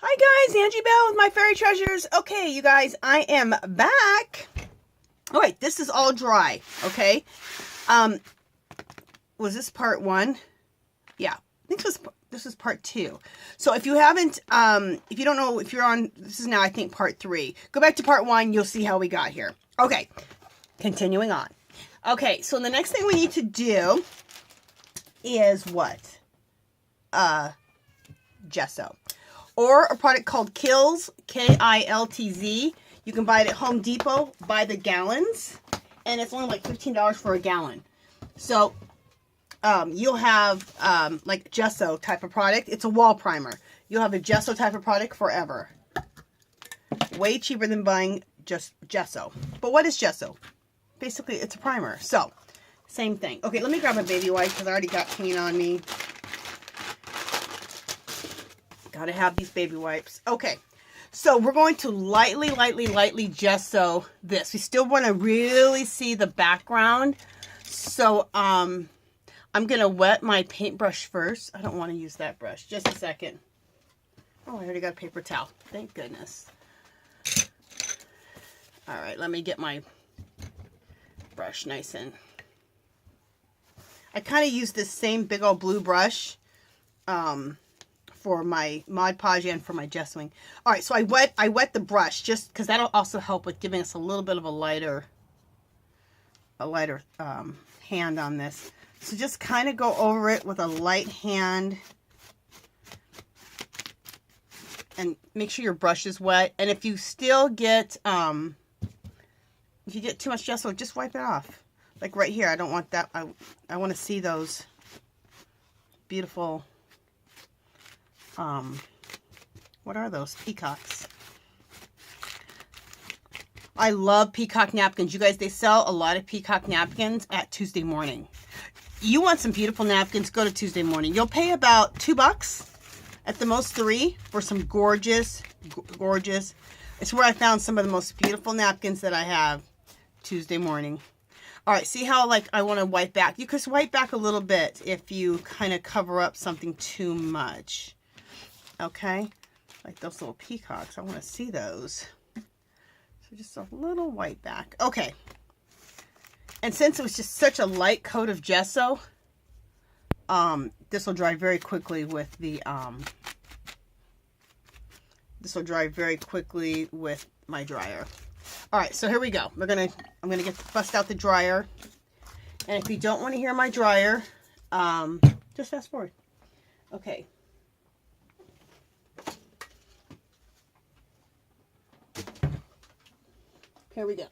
Hi guys, Angie Bell with my fairy treasures. Okay, you guys, I am back. Oh wait, this is all dry, okay? Was this part 1? Yeah, I think this was part 2. So if you haven't, if you don't know, if you're on, this is now I think part 3. Go back to part 1, you'll see how we got here. Okay, continuing on. Okay, so the next thing we need to do is what? Gesso. Or a product called Kilz, K-I-L-T-Z. You can buy it at Home Depot by the gallons, and it's only like $15 for a gallon. So you'll have like gesso type of product. It's a wall primer. You'll have a gesso type of product forever. Way cheaper than buying just gesso. But what is gesso? Basically, it's a primer. So, same thing. Okay, let me grab my baby wipe because I already got paint on me. Gotta have these baby wipes. Okay, so we're going to lightly gesso this. We still want to really see the background. So I'm gonna wet my paintbrush first. I don't want to use that brush. Just a second. Oh, I already got a paper towel. Thank goodness. All right, let me get my brush nice and. I kind of use this same big old blue brush. For my Mod Podge and for my gessoing. All right, so I wet the brush just because that'll also help with giving us a little bit of a lighter hand on this. So just kind of go over it with a light hand and make sure your brush is wet. And if you still get if you get too much gesso, just wipe it off. Like right here, I don't want that. I want to see those beautiful. What are those? Peacocks. I love peacock napkins. You guys, they sell a lot of peacock napkins at Tuesday Morning. You want some beautiful napkins, go to Tuesday Morning. You'll pay about $2, at the most $3, for some gorgeous. It's where I found some of the most beautiful napkins that I have. Tuesday Morning. All right, see how like I want to wipe back? You can wipe back a little bit if you kind of cover up something too much. Okay, like those little peacocks. I want to see those. So just a little white back. Okay. And since it was just such a light coat of gesso, this will dry very quickly with the my dryer. All right, so here we go. I'm gonna bust out the dryer. And if you don't want to hear my dryer, just fast forward. Okay. Here we go.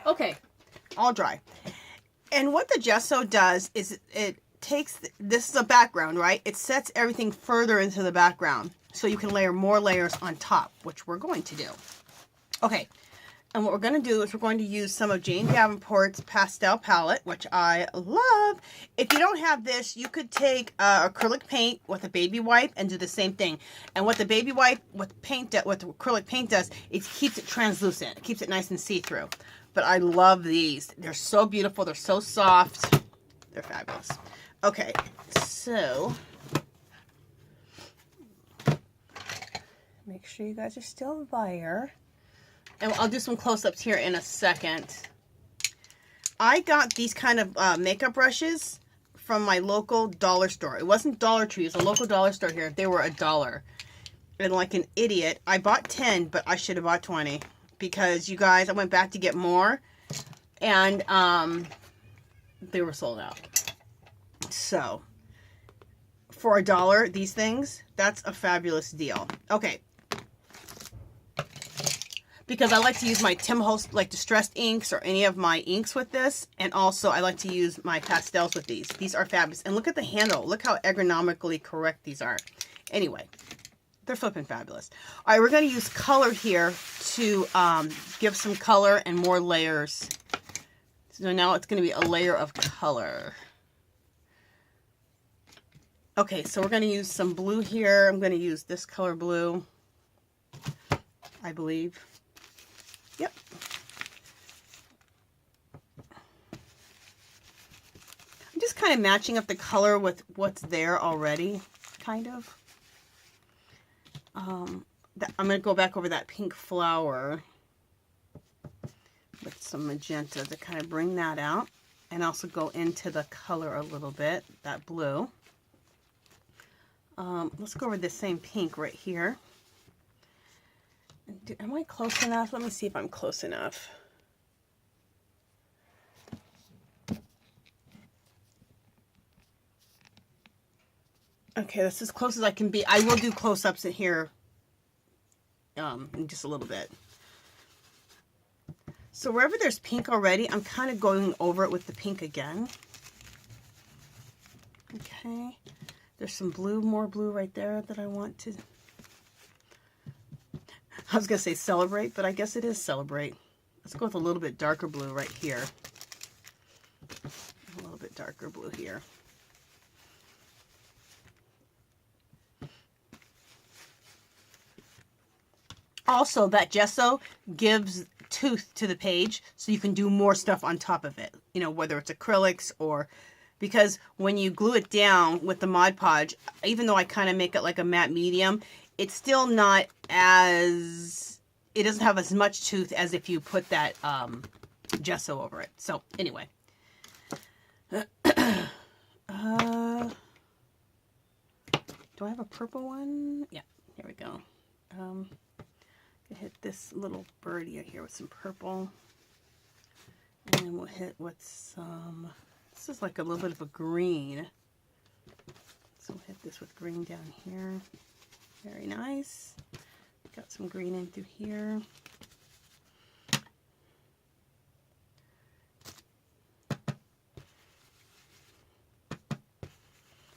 Okay, all dry. And what the gesso does is it takes, this is a background, right? It sets everything further into the background. so you can layer more layers on top, which we're going to do. Okay, and what we're going to do is we're going to use some of Jane Davenport's pastel palette, which I love. If you don't have this, you could take acrylic paint with a baby wipe and do the same thing. And what the baby wipe with paint, what the acrylic paint does, it keeps it translucent. It keeps it nice and see-through. But I love these. They're so beautiful. They're so soft. They're fabulous. Okay, so make sure you guys are still there. And I'll do some close-ups here in a second. I got these kind of makeup brushes from my local dollar store. It wasn't Dollar Tree. It was a local dollar store here. They were $1. And like an idiot, I bought 10, but I should have bought 20. Because, you guys, I went back to get more. And they were sold out. So, for $1, these things, that's a fabulous deal. Okay. Because I like to use my Tim Holtz, like distressed inks or any of my inks with this. And also I like to use my pastels with these. These are fabulous. And look at the handle. Look how ergonomically correct these are. Anyway, they're flipping fabulous. All right, we're going to use color here to give some color and more layers. So now it's going to be a layer of color. Okay, so we're going to use some blue here. I'm going to use this color blue, I believe. Yep. I'm just kind of matching up the color with what's there already, kind of. I'm going to go back over that pink flower with some magenta to kind of bring that out. And also go into the color a little bit, that blue. Let's go over the same pink right here. Am I close enough? Let me see if I'm close enough. Okay, that's as close as I can be. I will do close-ups in here in just a little bit. So wherever there's pink already, I'm kind of going over it with the pink again. Okay. There's some blue, more blue right there that I want to... I was going to say celebrate, but I guess it is celebrate. Let's go with a little bit darker blue right here. A little bit darker blue here. Also, that gesso gives tooth to the page, so you can do more stuff on top of it. You know, whether it's acrylics or... Because when you glue it down with the Mod Podge, even though I kind of make it like a matte medium, it's still not as, it doesn't have as much tooth as if you put that gesso over it. So anyway. Do I have a purple one? Yeah, here we go. Hit this little birdie here with some purple. And then we'll hit with some, this is like a little bit of a green. So we'll hit this with green down here. Very nice. Got some green in through here.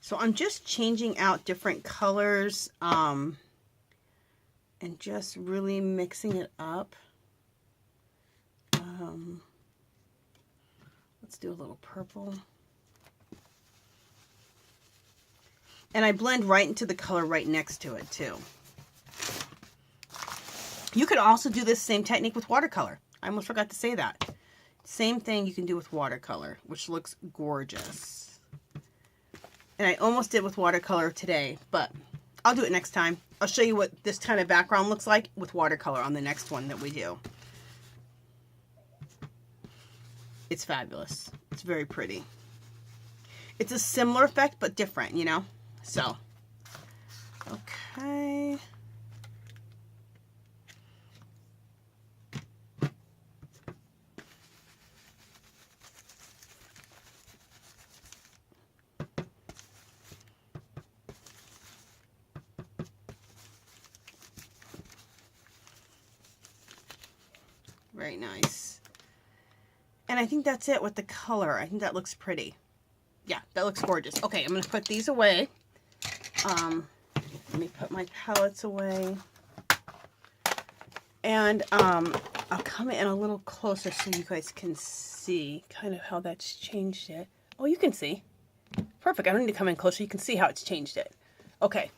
So I'm just changing out different colors and just really mixing it up. Let's do a little purple. And I blend right into the color right next to it too. You could also do this same technique with watercolor. I almost forgot to say that. Same thing you can do with watercolor, which looks gorgeous. And I almost did with watercolor today, but I'll do it next time. I'll show you what this kind of background looks like with watercolor on the next one that we do. It's fabulous. It's very pretty. It's a similar effect, but different, you know? So, okay. Very nice. And I think that's it with the color. I think that looks pretty. Yeah, that looks gorgeous. Okay, I'm going to put these away. Let me put my palettes away. And I'll come in a little closer so you guys can see kind of how that's changed it. Oh, you can see. Perfect. I don't need to come in closer. You can see how it's changed it. Okay.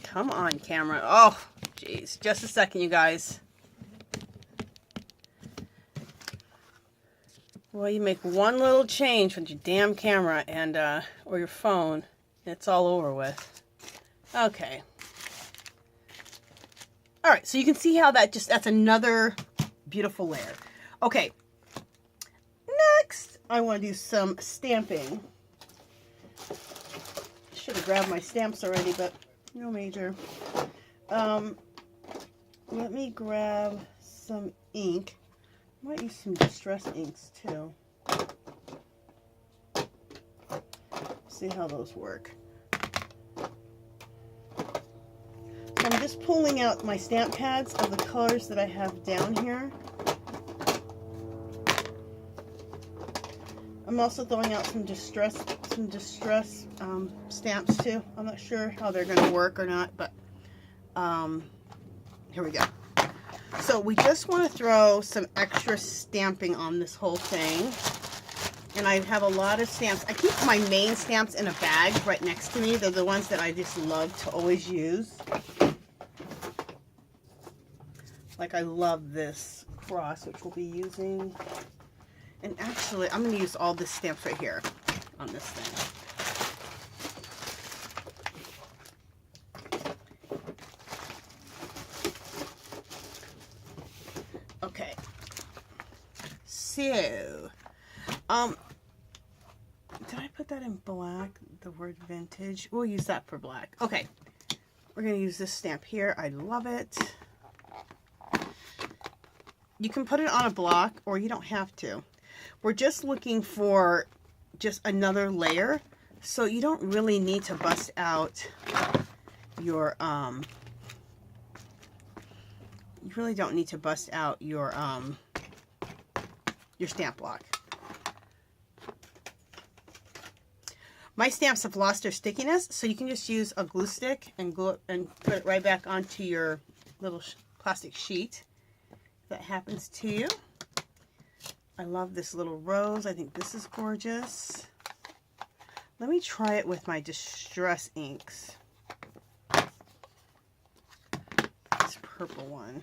Come on, camera. Oh, jeez. Just a second, you guys. Well, you make one little change with your damn camera and or your phone, and it's all over with. Okay. All right, so you can see how that's another beautiful layer. Okay. Next, I want to do some stamping. Should have grabbed my stamps already, but no major. Let me grab some ink. I might use some distress inks too. See how those work. So I'm just pulling out my stamp pads of the colors that I have down here. I'm also throwing out some distress stamps too. I'm not sure how they're going to work or not, but here we go. So we just want to throw some extra stamping on this whole thing. And I have a lot of stamps. I keep my main stamps in a bag right next to me. They're the ones that I just love to always use. Like I love this cross, which we'll be using. And actually, I'm going to use all this stamps right here on this thing. Okay. So, did I put that in black? The word vintage? We'll use that for black. Okay. We're going to use this stamp here. I love it. You can put it on a block or you don't have to. We're just looking for just another layer, so you don't really need to bust out your you really don't need to bust out your stamp block. My stamps have lost their stickiness, so you can just use a glue stick and glue it and put it right back onto your little plastic sheet. If that happens to you. I love this little rose. I think this is gorgeous. Let me try it with my distress inks. This purple one.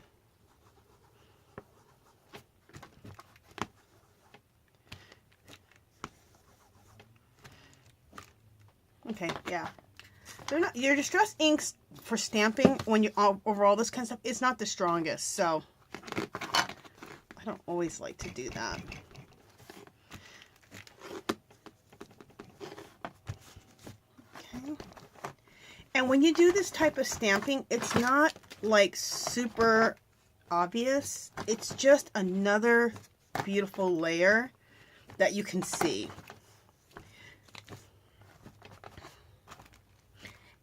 Okay, yeah. They're not, your distress inks for stamping when you over all this kind of stuff, it's not the strongest, so I don't always like to do that. Okay. And when you do this type of stamping, it's not like super obvious. It's just another beautiful layer that you can see.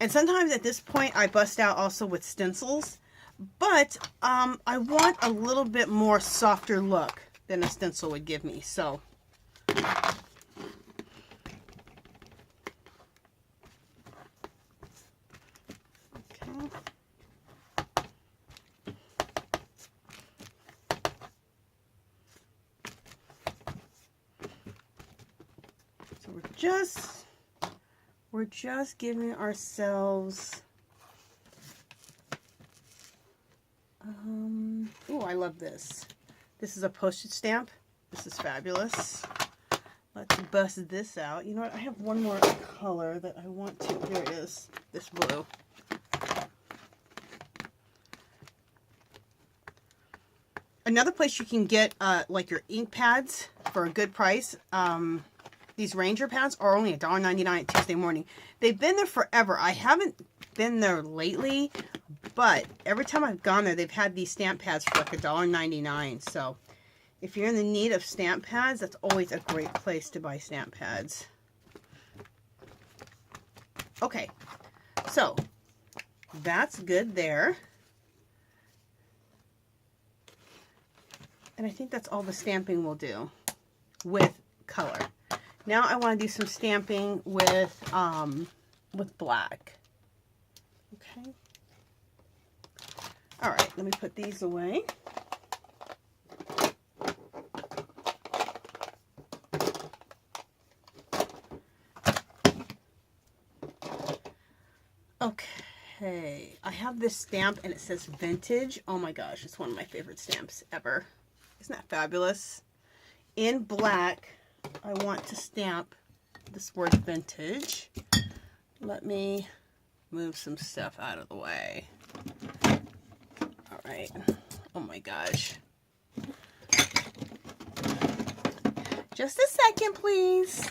And sometimes at this point I bust out also with stencils. But I want a little bit more softer look than a stencil would give me. So, okay. So we're just giving ourselves. Oh, I love this. This is a postage stamp. This is fabulous. Let's bust this out. You know what? I have one more color that I want to. Here it is. This blue. Another place you can get like your ink pads for a good price. These Ranger pads are only $1.99 at Tuesday Morning. They've been there forever. I haven't been there lately, but every time I've gone there, they've had these stamp pads for like $1.99. So if you're in the need of stamp pads, that's always a great place to buy stamp pads. Okay, so that's good there. And I think that's all the stamping we'll do with color. Now I want to do some stamping with black. Okay. All right, let me put these away. Okay, I have this stamp and it says vintage. Oh my gosh, it's one of my favorite stamps ever. Isn't that fabulous? In black, I want to stamp this word vintage. Let me move some stuff out of the way. All right. Oh my gosh. Just a second, please.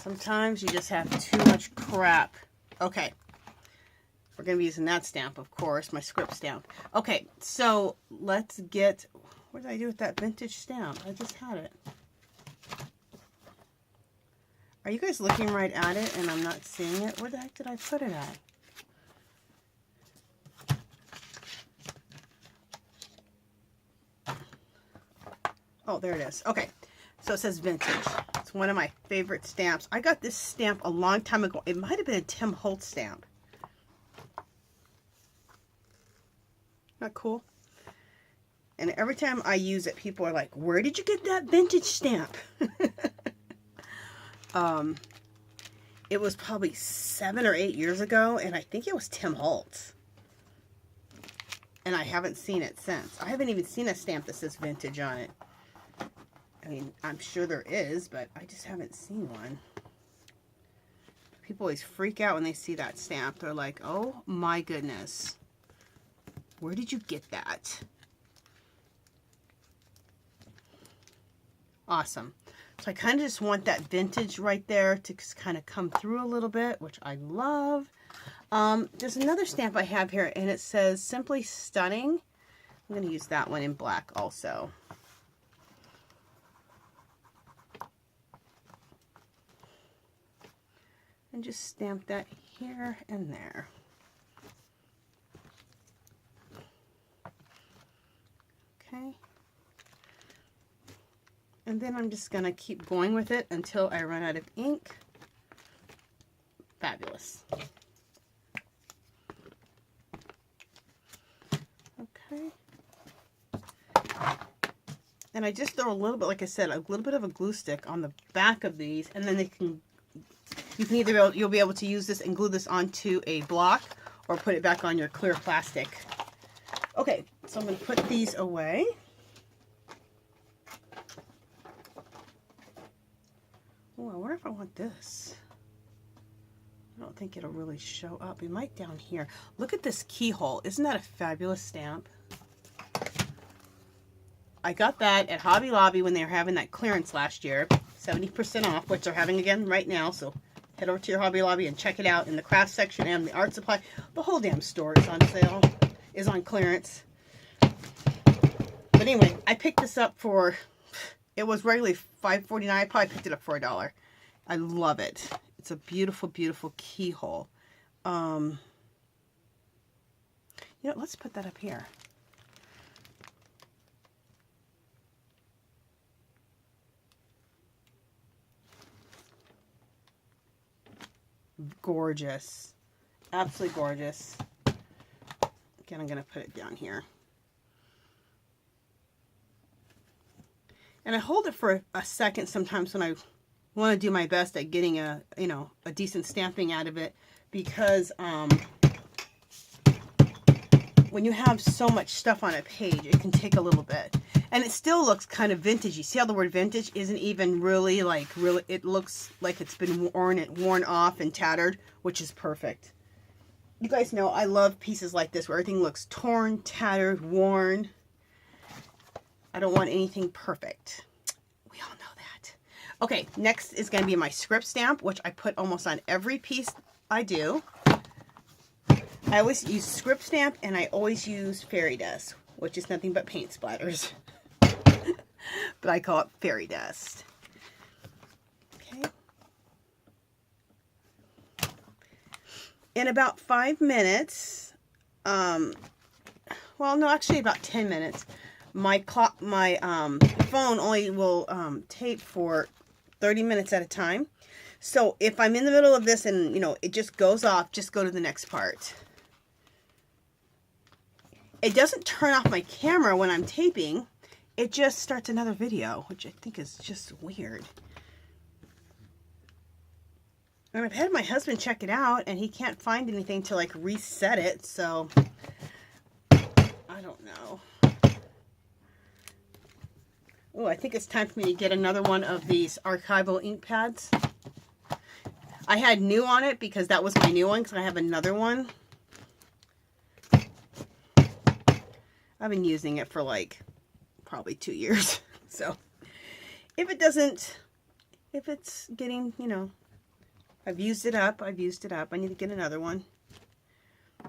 Sometimes you just have too much crap. Okay. We're going to be using that stamp, of course, my script stamp. Okay, so let's get... What did I do with that vintage stamp? I just had it. Are you guys looking right at it and I'm not seeing it? Where the heck did I put it at? Oh, there it is. Okay, so it says vintage. It's one of my favorite stamps. I got this stamp a long time ago. It might have been a Tim Holtz stamp. Not cool? And every time I use it, people are like, where did you get that vintage stamp? It was probably 7 or 8 years ago, and I think it was Tim Holtz. And I haven't seen it since. I haven't even seen a stamp that says vintage on it. I mean, I'm sure there is, but I just haven't seen one. People always freak out when they see that stamp. They're like, oh my goodness. Where did you get that? Awesome. So I kind of just want that vintage right there to just kind of come through a little bit, which I love. There's another stamp I have here, and it says Simply Stunning. I'm going to use that one in black also. And just stamp that here and there. Okay. And then I'm just going to keep going with it until I run out of ink. Fabulous. Okay. And I just throw a little bit, like I said, a little bit of a glue stick on the back of these, and then you can either you'll be able to use this and glue this onto a block or put it back on your clear plastic. Okay, so I'm going to put these away. Oh, I wonder if I want this. I don't think it'll really show up. It might down here. Look at this keyhole. Isn't that a fabulous stamp? I got that at Hobby Lobby when they were having that clearance last year. 70% off, which they're having again right now. So head over to your Hobby Lobby and check it out in the craft section and the art supply. The whole damn store is on sale, is on clearance. But anyway, I picked this up for... It was regularly $5.49. I probably picked it up for $1. I love it. It's a beautiful, beautiful keyhole. You know, let's put that up here. Gorgeous. Absolutely gorgeous. Again, I'm going to put it down here. And I hold it for a second sometimes when I want to do my best at getting a decent stamping out of it, because when you have so much stuff on a page, it can take a little bit. And it still looks kind of vintage. You see how the word vintage isn't even really it looks like it's been worn off and tattered, which is perfect. You guys know I love pieces like this where everything looks torn, tattered, worn. I don't want anything perfect. We all know that. Okay, next is going to be my script stamp, which I put almost on every piece I do. I always use script stamp, and I always use fairy dust, which is nothing but paint splatters. But I call it fairy dust. Okay. In about 5 minutes, well, no, actually about 10 minutes, my phone only will tape for 30 minutes at a time. So if I'm in the middle of this and, you know, it just goes off, just go to the next part. It doesn't turn off my camera when I'm taping. It just starts another video, which I think is just weird. And I've had my husband check it out, and he can't find anything to, like, reset it, so I don't know. Oh, I think it's time for me to get another one of these archival ink pads. I had new on it because that was my new one, because I have another one. I've been using it for, like, probably 2 years. So, if it's getting, you know, I've used it up. I need to get another one.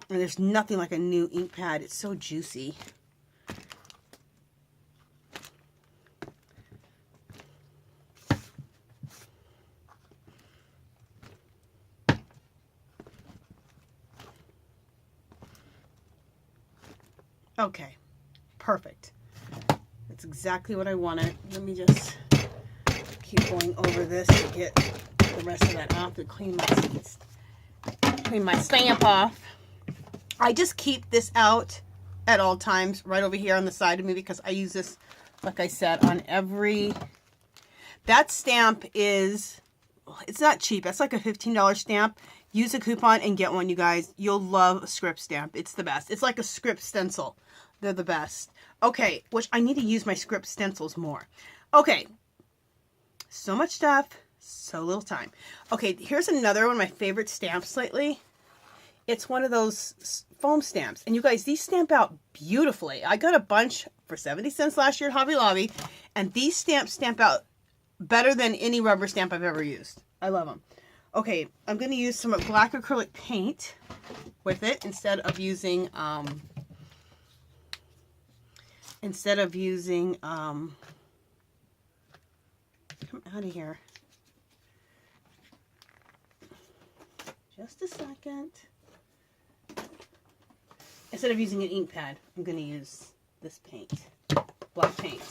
And there's nothing like a new ink pad. It's so juicy. Okay, perfect. That's exactly what I wanted. Let me just keep going over this to get the rest of that off to clean my stamp off. I just keep this out at all times right over here on the side of me because I use this, like I said, on every... That stamp is... It's not cheap. It's like a $15 stamp. Use a coupon and get one, you guys. You'll love a script stamp. It's the best. It's like a script stencil. They're the best. Okay, which I need to use my script stencils more. Okay, so much stuff, so little time. Okay, here's another one of my favorite stamps lately. It's one of those foam stamps. And you guys, these stamp out beautifully. I got a bunch for 70 cents last year at Hobby Lobby. And these stamps stamp out better than any rubber stamp I've ever used. I love them. Okay, I'm going to use some black acrylic paint with it instead of using come out of here. Just a second. Instead of using an ink pad, I'm going to use this paint, black paint,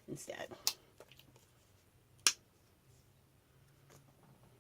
instead.